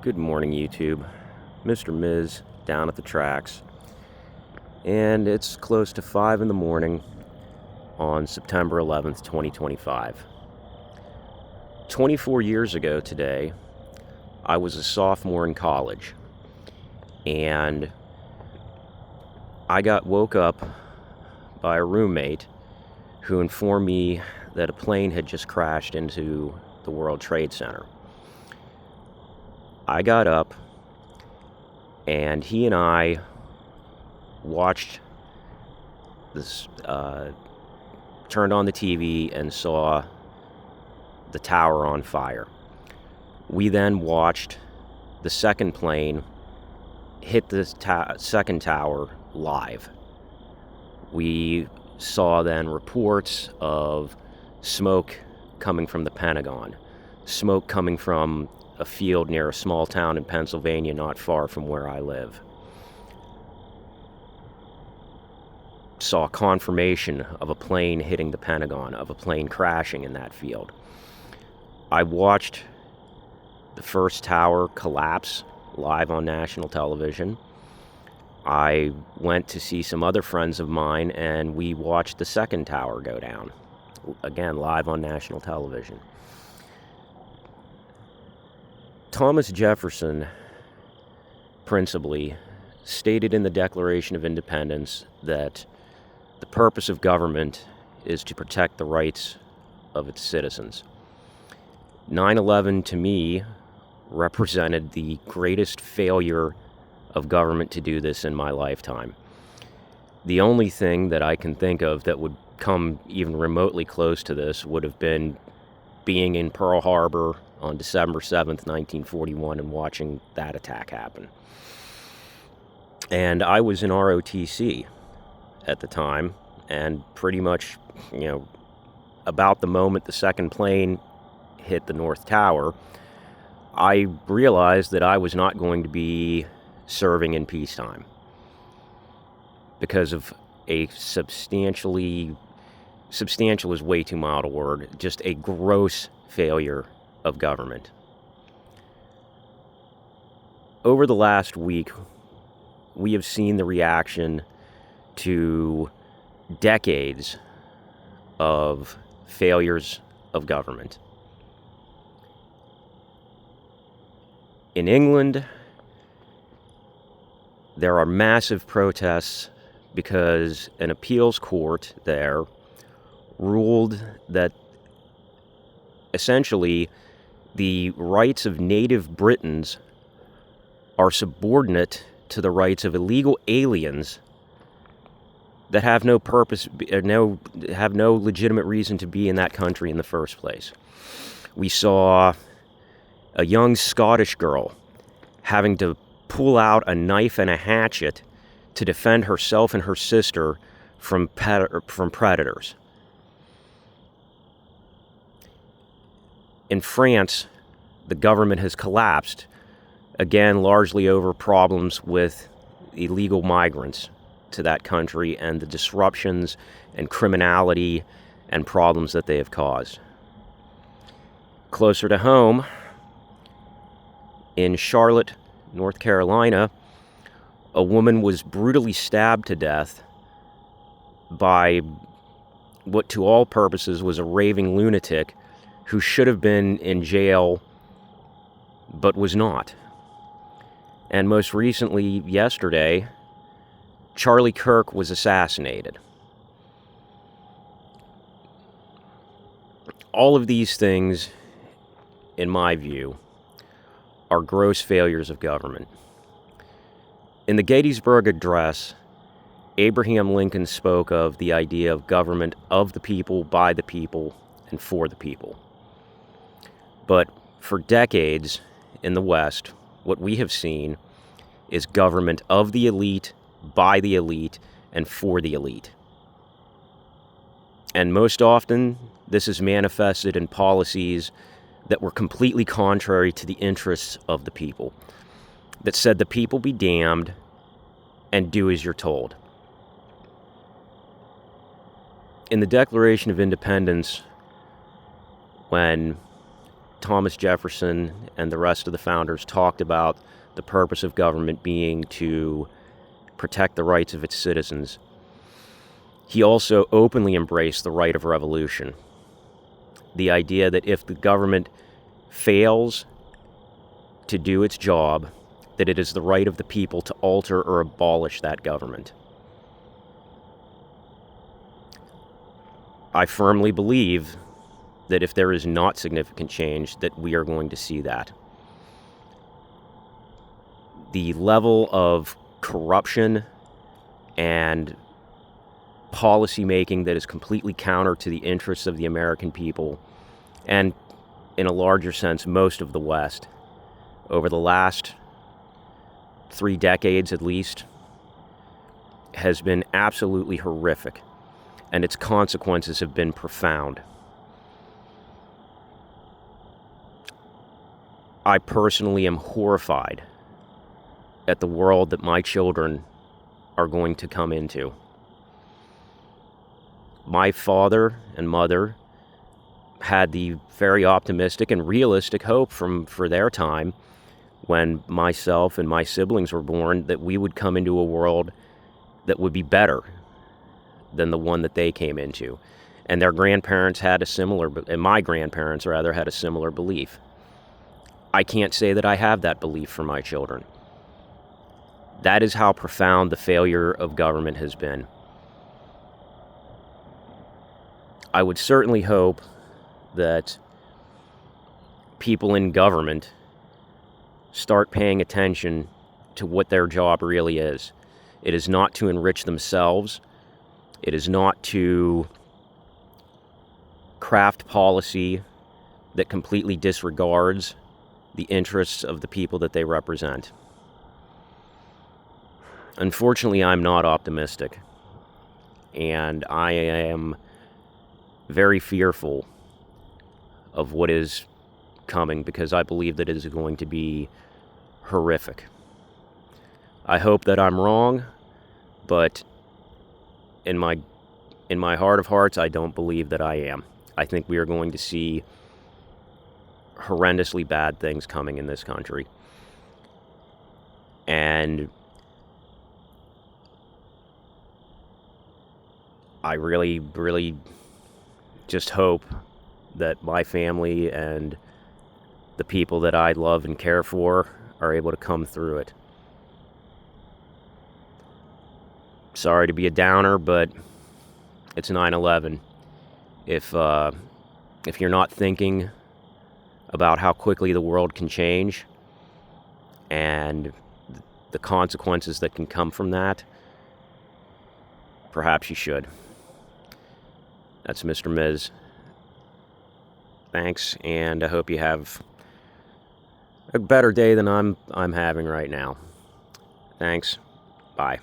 Good morning, YouTube. Mr. Miz down at the tracks. And it's close to 5 in the morning on September 11th, 2025. 24 years ago today, I was a sophomore in college. And I got woke up by a roommate who informed me that a plane had just crashed into the World Trade Center. I got up, and he and I watched this, turned on the TV and saw the tower on fire. We then watched the second plane hit the second tower live. We saw then reports of smoke coming from the Pentagon, smoke coming from a field near a small town in Pennsylvania not far from where I live. Saw confirmation of a plane hitting the Pentagon, of a plane crashing in that field. I watched the first tower collapse live on national television. I went to see some other friends of mine, and we watched the second tower go down, again live on national television. Thomas Jefferson, principally, stated in the Declaration of Independence that the purpose of government is to protect the rights of its citizens. 9/11, to me, represented the greatest failure of government to do this in my lifetime. The only thing that I can think of that would come even remotely close to this would have been being in Pearl Harbor on December 7th, 1941, and watching that attack happen. And I was in ROTC at the time, and pretty much, about the moment the second plane hit the North Tower, I realized that I was not going to be serving in peacetime because of a substantial is way too mild a word, just a gross failure of government. Over the last week, we have seen the reaction to decades of failures of government. In England, there are massive protests because an appeals court there ruled that essentially the rights of native Britons are subordinate to the rights of illegal aliens that have no purpose, have no legitimate reason to be in that country in the first place. We saw a young Scottish girl having to pull out a knife and a hatchet to defend herself and her sister from predators. In France, the government has collapsed, again, largely over problems with illegal migrants to that country and the disruptions and criminality and problems that they have caused. Closer to home, in Charlotte, North Carolina, a woman was brutally stabbed to death by what to all purposes was a raving lunatic who should have been in jail but was not. And most recently, yesterday, Charlie Kirk was assassinated. All of these things, in my view, are gross failures of government. In the Gettysburg Address, Abraham Lincoln spoke of the idea of government of the people, by the people, and for the people. But for decades in the West, what we have seen is government of the elite, by the elite, and for the elite. And most often, this is manifested in policies that were completely contrary to the interests of the people, that said the people be damned and do as you're told. In the Declaration of Independence, when Thomas Jefferson and the rest of the founders talked about the purpose of government being to protect the rights of its citizens, he also openly embraced the right of revolution. The idea that if the government fails to do its job, that it is the right of the people to alter or abolish that government. I firmly believe that if there is not significant change, that we are going to see that. The level of corruption and policy making that is completely counter to the interests of the American people, and in a larger sense, most of the West, over the last 3 decades at least, has been absolutely horrific, and its consequences have been profound. I personally am horrified at the world that my children are going to come into. My father and mother had the very optimistic and realistic hope for their time when myself and my siblings were born that we would come into a world that would be better than the one that they came into. And their grandparents had a similar, and my grandparents rather, had a similar belief. I can't say that I have that belief for my children. That is how profound the failure of government has been. I would certainly hope that people in government start paying attention to what their job really is. It is not to enrich themselves. It is not to craft policy that completely disregards the interests of the people that they represent. Unfortunately, I'm not optimistic, and I am very fearful of what is coming because I believe that it is going to be horrific. I hope that I'm wrong, but in my heart of hearts, I don't believe that I am. I think we are going to see horrendously bad things coming in this country. And I really, really just hope that my family and the people that I love and care for are able to come through it. Sorry to be a downer, but it's 9/11. If you're not thinking about how quickly the world can change and the consequences that can come from that, perhaps you should. That's Mr. Miz. Thanks, and I hope you have a better day than I'm having right now. Thanks. Bye.